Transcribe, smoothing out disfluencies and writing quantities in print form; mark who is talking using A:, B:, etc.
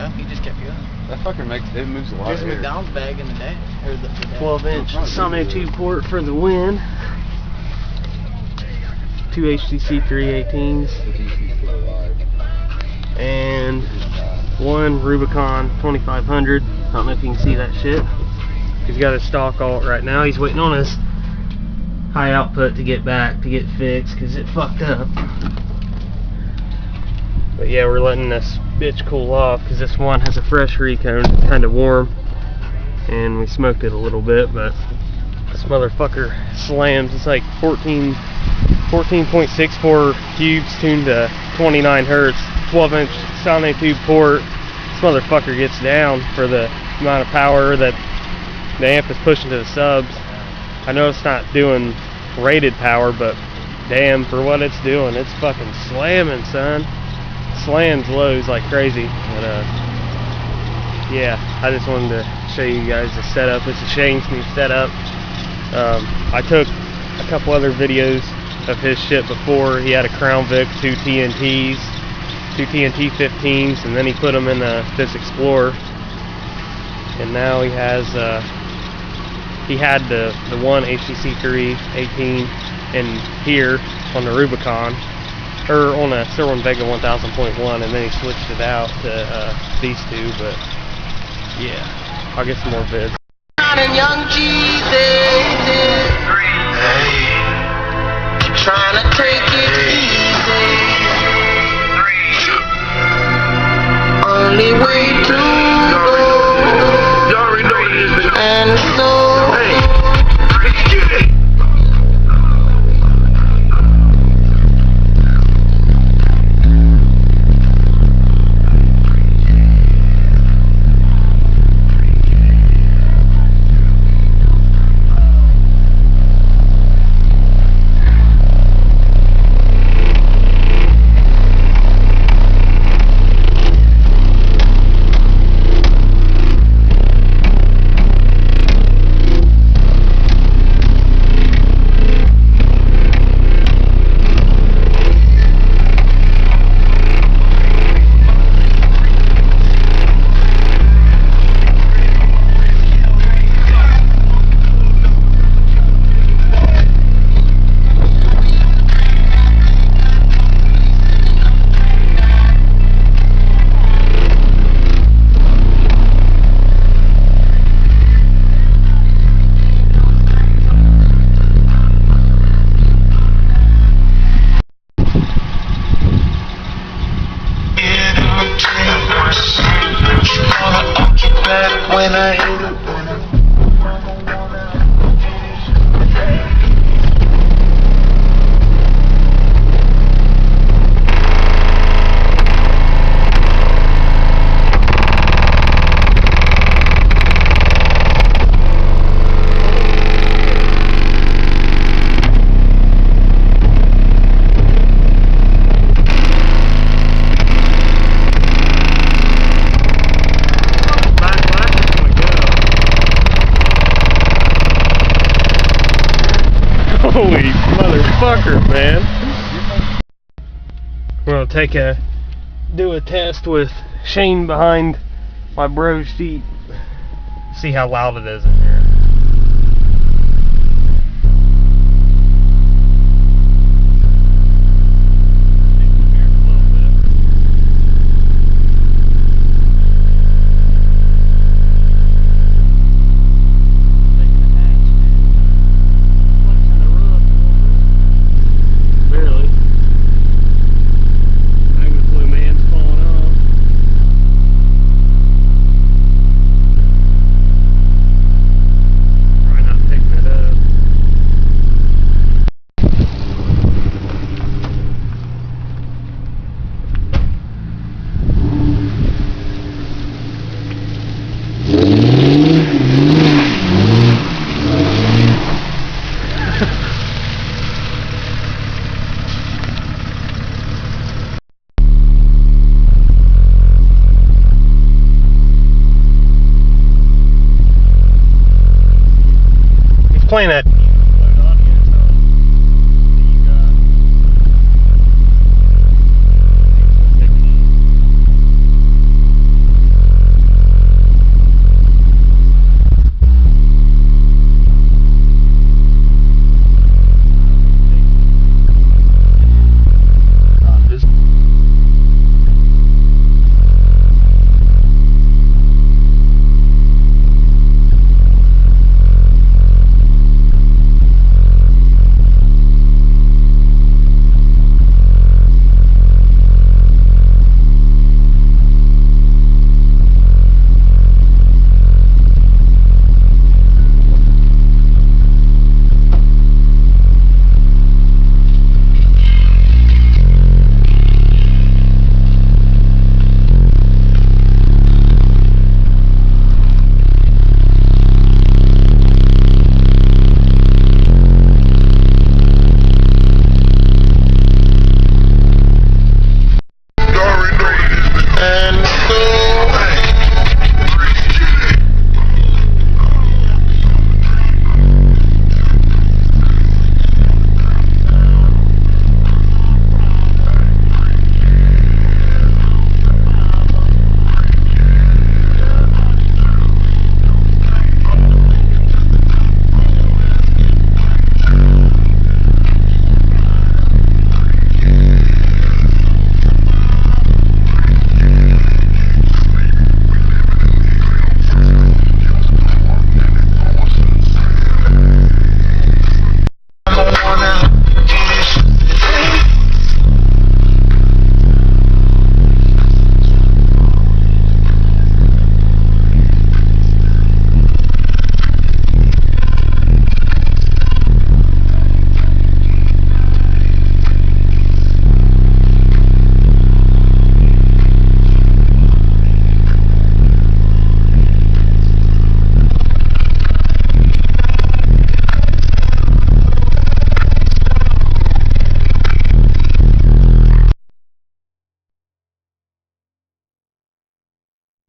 A: No, he just kept going.
B: That fucker moves a lot.
A: There's a McDonald's bag in the day. Or the
C: 12-inch sonotube port for the Win. 2 HTC 318s. And 1 Rubicon 2500. I don't know if you can see that shit. He's got his stock alt right now. He's waiting on his high output to get back, to get fixed, because it fucked up. But yeah, we're letting this bitch cool off, because this one has a fresh recone. It's kind of warm. And we smoked it a little bit, but this motherfucker slams. It's like 14.64 cubes tuned to 29 hertz, 12-inch sonotube port. This motherfucker gets down for the amount of power that the amp is pushing to the subs. I know it's not doing rated power, but damn, for what it's doing, it's fucking slamming, son. Slams lows like crazy. But yeah, I just wanted to show you guys the setup. It's a Shane's new setup. I took a couple other videos of his shit before. He had a Crown Vic, 2 TNTs, 2 TNT 15s, and then he put them in this Explorer. And now he has he had the one HTC 318 in here on the Rubicon, or on a Sirwin Vega 1000.1, and then he switched it out to these two. But yeah, I'll get some more vids.
D: Young Jesus, trying to take it easy. Only way to go, and so. When I
C: Holy motherfucker, man. We're gonna do a test with Shane behind my bro's feet. See how loud it is in there. Playing that